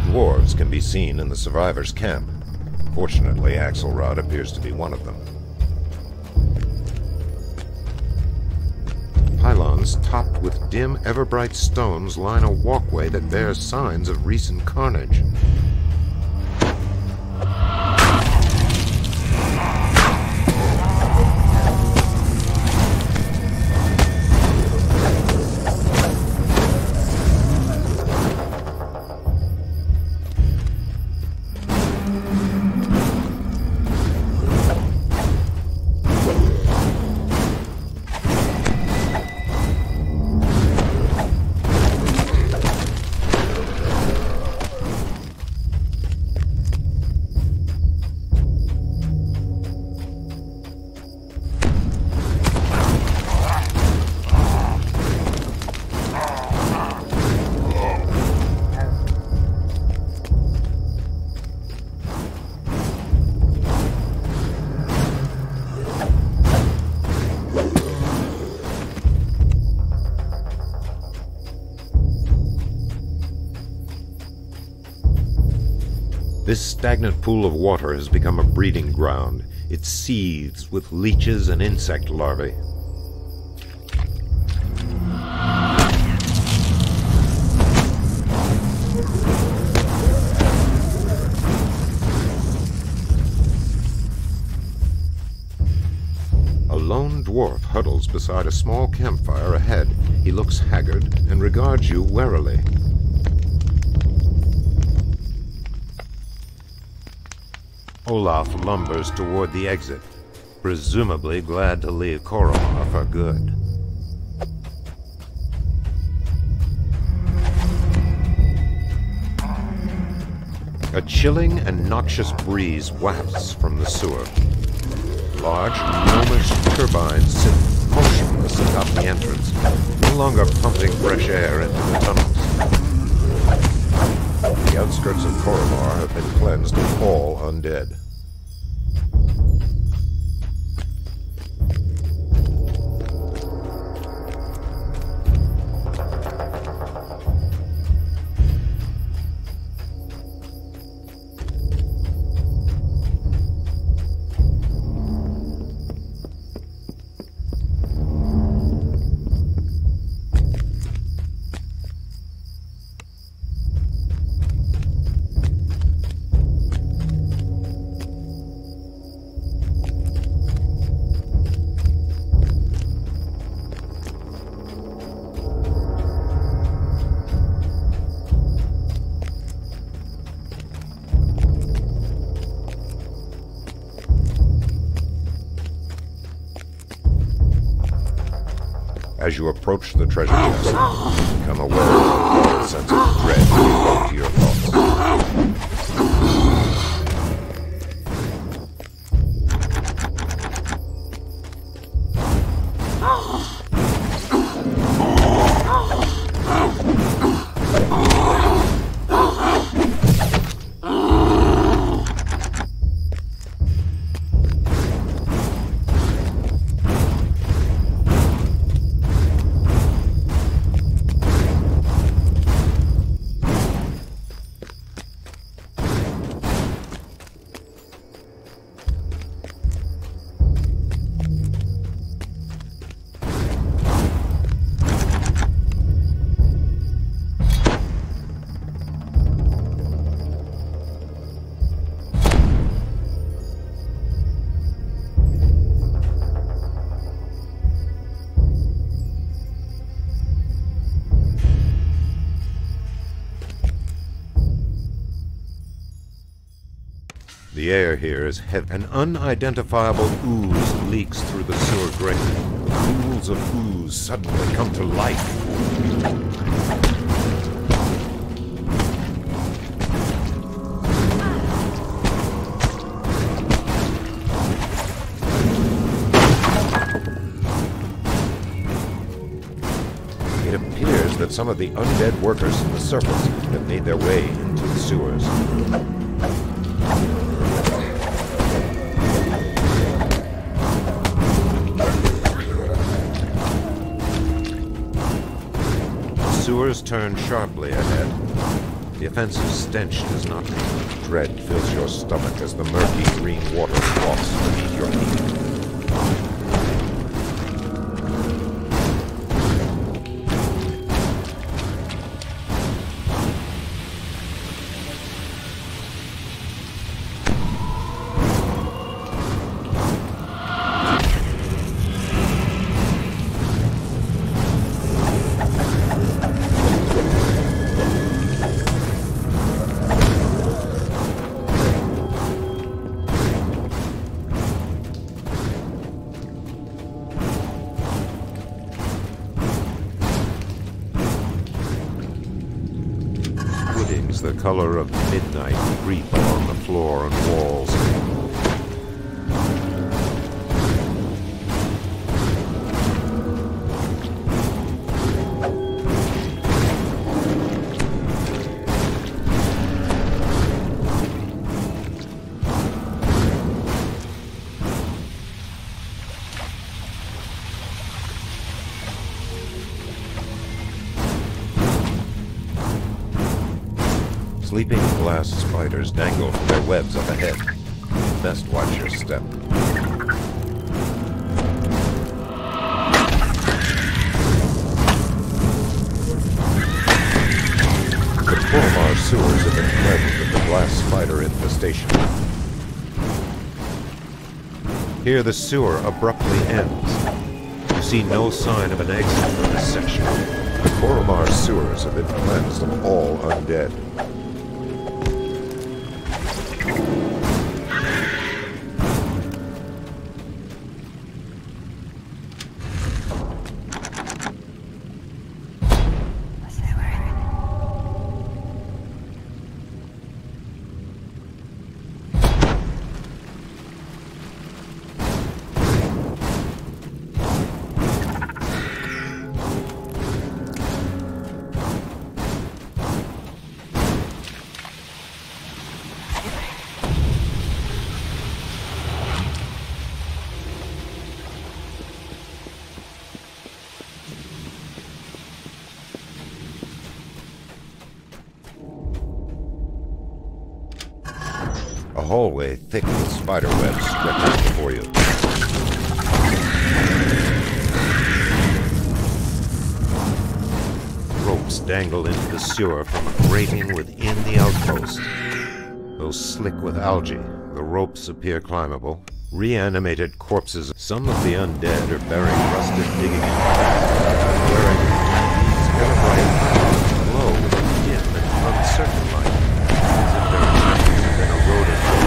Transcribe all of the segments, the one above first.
dwarves can be seen in the survivors' camp. Fortunately, Axelrod appears to be one of them. Pylons topped with dim, ever-bright stones line a walkway that bears signs of recent carnage. This stagnant pool of water has become a breeding ground. It seethes with leeches and insect larvae. A lone dwarf huddles beside a small campfire ahead. He looks haggard and regards you warily. Olaf lumbers toward the exit, presumably glad to leave Korromar for good. A chilling and noxious breeze wafts from the sewer. Large, gnomish turbines sit motionless atop the entrance, no longer pumping fresh air into the tunnels. The outskirts of Korromar have been cleansed of all undead. As you approach the treasure chest, you become aware of a sense of dread creeping into your thoughts. The air here is heavy. An unidentifiable ooze leaks through the sewer grate. Pools of ooze suddenly come to life. It appears that some of the undead workers in the surface have made their way into the sewers. Sewers turn sharply ahead. The offensive stench does not leave. Dread fills your stomach as the murky green water froths beneath your feet. The color of midnight creep along the floor and walls. Sleeping glass spiders dangle from their webs up ahead. Best watch your step. The Korromar sewers have been cleansed of the glass spider infestation. Here the sewer abruptly ends. You see no sign of an exit from this section. The Korromar sewers have been cleansed of all undead. A hallway thick with spider webs stretches before you. Ropes dangle into the sewer from a grating within the outpost. Though slick with algae, the ropes appear climbable. Reanimated corpses, some of the undead are bearing rusted digging implements, wearing these ever-bright glow with a dim and uncertain light, as if their shadows have been eroded from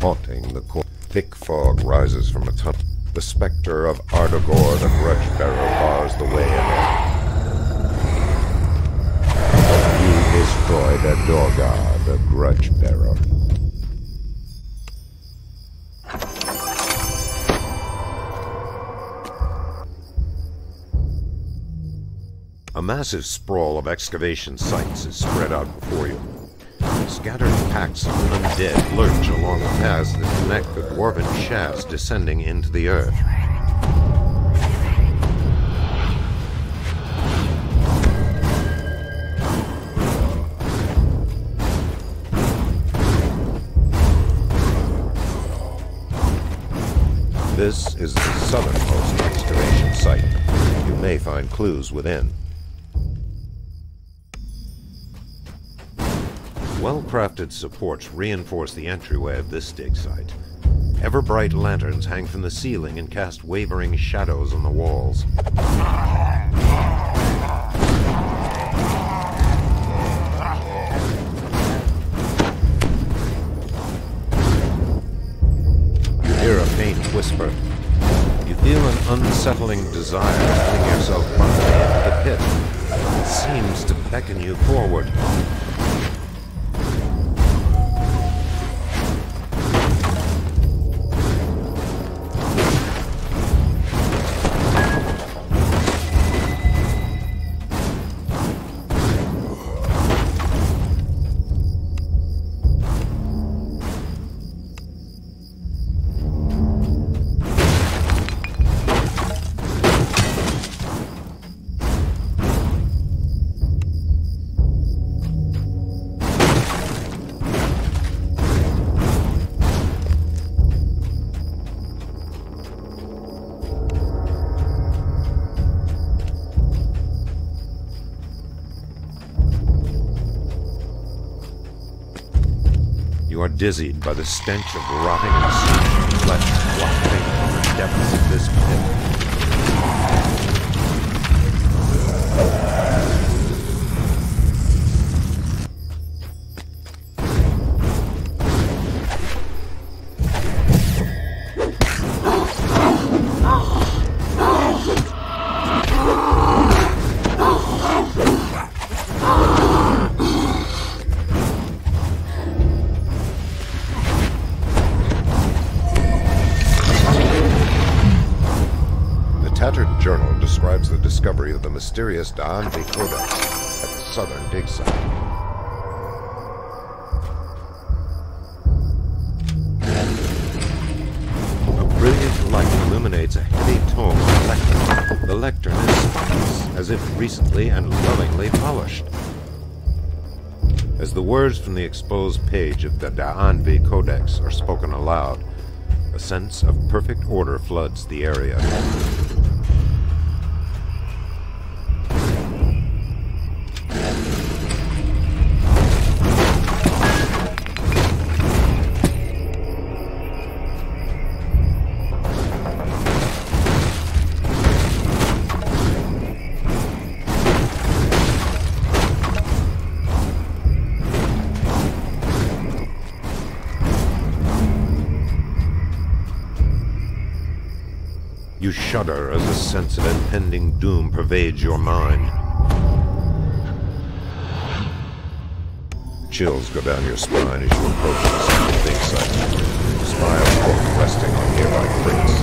haunting the court. Thick fog rises from a tunnel. The specter of Ardagor, the grudge-bearer, bars the way ahead. You destroyed a Dorgar, the grudge-bearer. A massive sprawl of excavation sites is spread out before you. Scattered packs of undead lurch along the paths that connect the dwarven shafts descending into the earth. This is the southernmost excavation site. You may find clues within. Well-crafted supports reinforce the entryway of this dig site. Ever-bright lanterns hang from the ceiling and cast wavering shadows on the walls. You hear a faint whisper. You feel an unsettling desire to fling yourself bodily into the pit. It seems to beckon you forward. You are dizzied by the stench of rotting and singed flesh wafting from the depths of this pit. Journal describes the discovery of the mysterious Undead Codex at the southern dig site. A brilliant light illuminates a heavy tome of lectern. The lectern is spotless, as if recently and lovingly polished. As the words from the exposed page of the Undead Codex are spoken aloud, a sense of perfect order floods the area. You shudder as a sense of impending doom pervades your mind. Chills go down your spine as you approach the central dig site, smile book resting on nearby crates.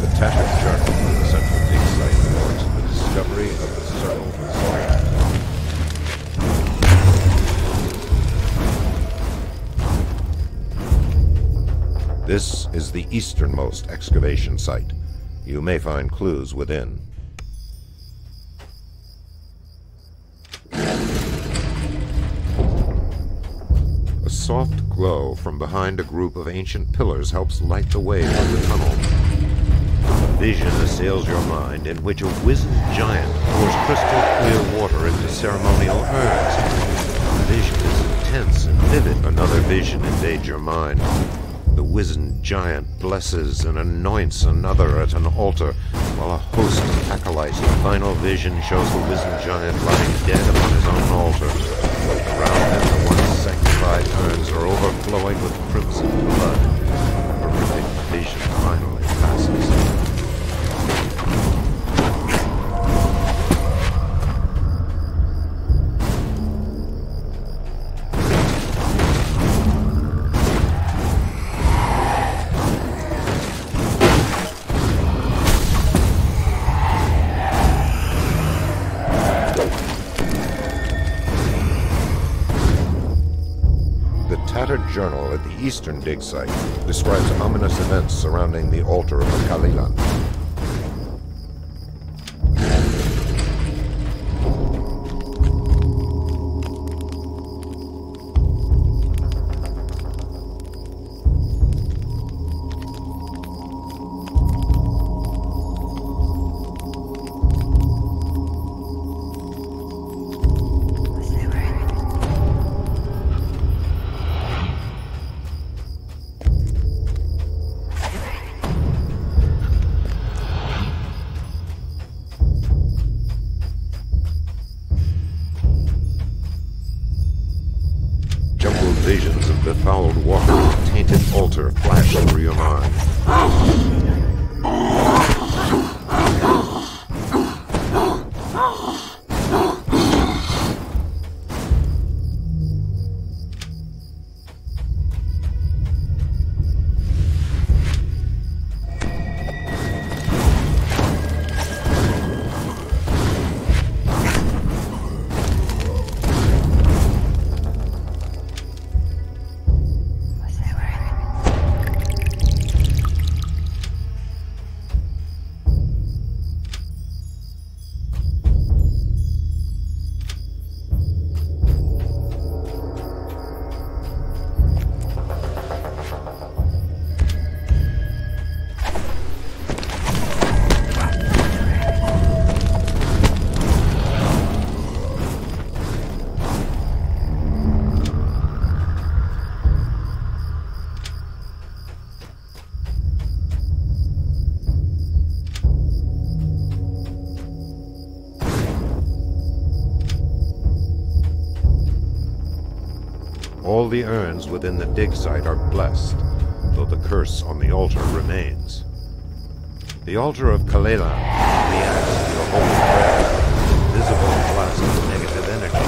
The tattered journal from the central dig site reports the discovery of the circle result. This is the easternmost excavation site. You may find clues within. A soft glow from behind a group of ancient pillars helps light the way from the tunnel. A vision assails your mind in which a wizened giant pours crystal clear water into ceremonial urns. The vision is intense and vivid. Another vision invades your mind. The wizened giant blesses and anoints another at an altar, while a host of acolytes. The final vision shows the wizened giant lying dead upon his own altar. Around him, the once sanctified urns are overflowing with crimson blood. A horrific vision finally passes. journal at the eastern dig site describes ominous events surrounding the altar of Cavalia. Visions of befouled water and tainted altar flash through your mind. All the urns within the dig site are blessed, though the curse on the altar remains. The altar of Cavalia reacts to the holy prayer with an invisible blast of negative energy.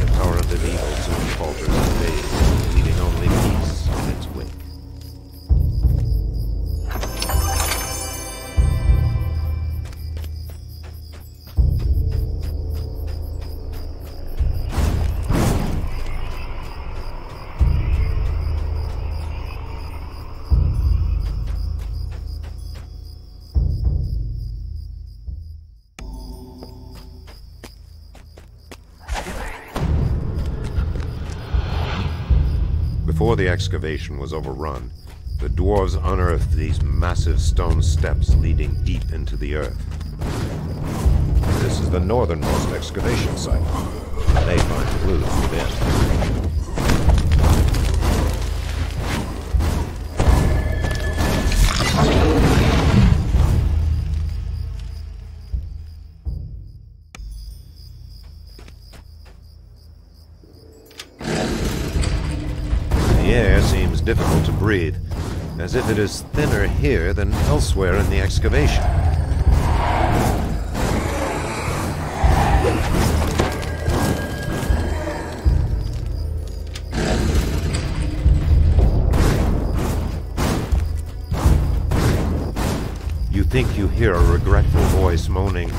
The torrent of evil soon falters and fades, leaving only peace in its wake. Before the excavation was overrun, the dwarves unearthed these massive stone steps leading deep into the earth. This is the northernmost excavation site. They find clues within. The air seems difficult to breathe, as if it is thinner here than elsewhere in the excavation. You think you hear a regretful voice moaning,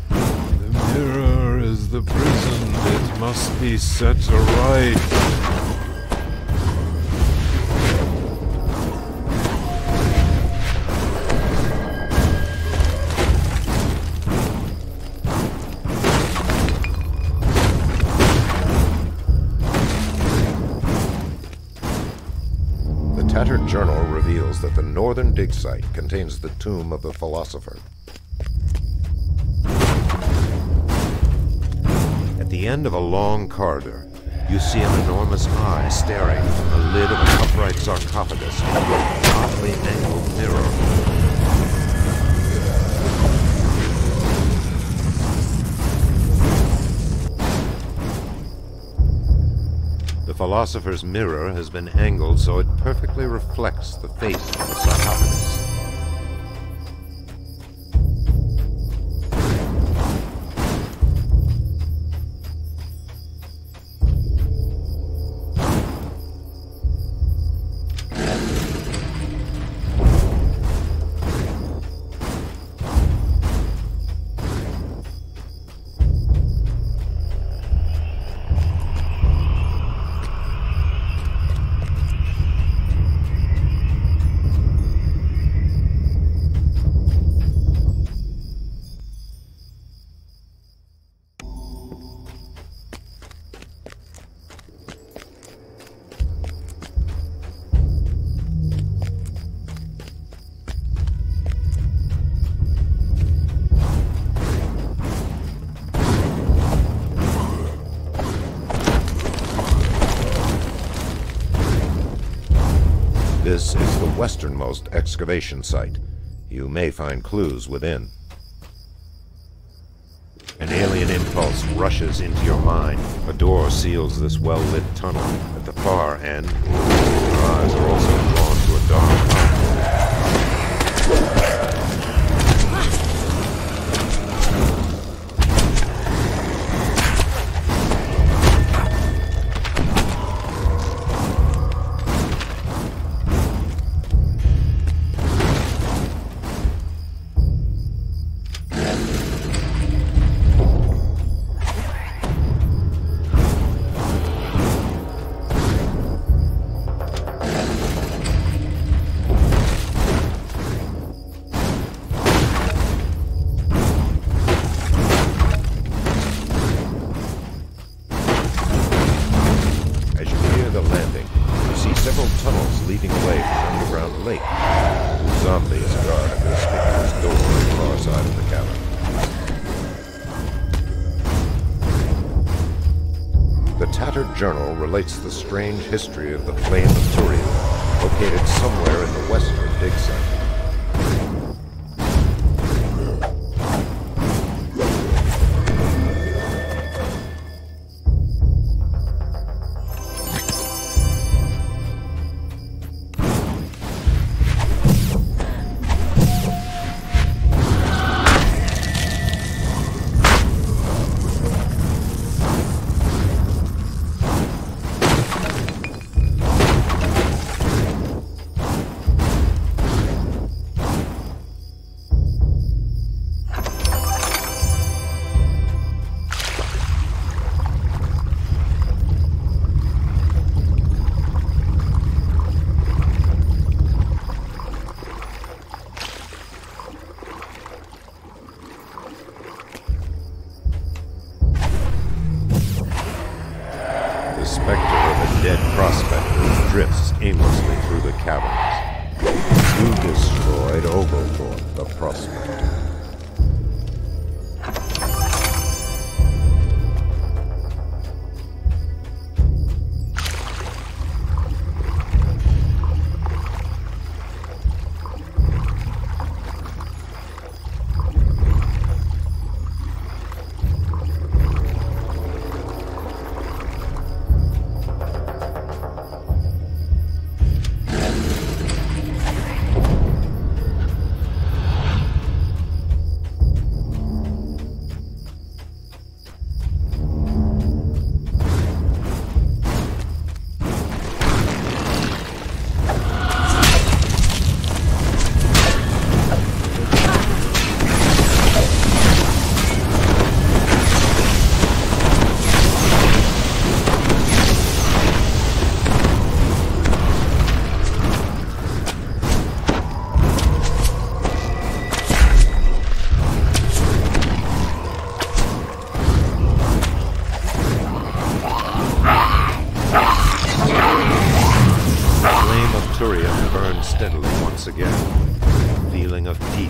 "The mirror is the prison, it must be set aright." The tattered journal reveals that the northern dig site contains the tomb of the philosopher. At the end of a long corridor, you see an enormous eye staring from the lid of an upright sarcophagus into an oddly angled mirror. The philosopher's mirror has been angled so it perfectly reflects the face of the sarcophagus. This is the westernmost excavation site. You may find clues within. An alien impulse rushes into your mind. A door seals this well-lit tunnel. At the far end, your eyes are also drawn to a dark tunnel. Journal relates the strange history of the Flame of Turian, located somewhere in the western dig site.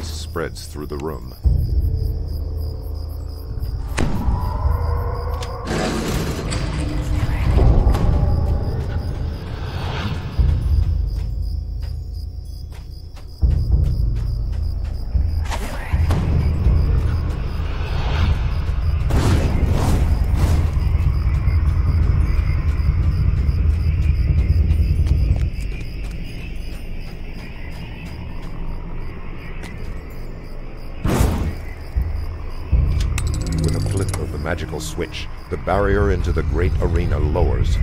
Spreads through the room. Magical switch, the barrier into the great arena lowers.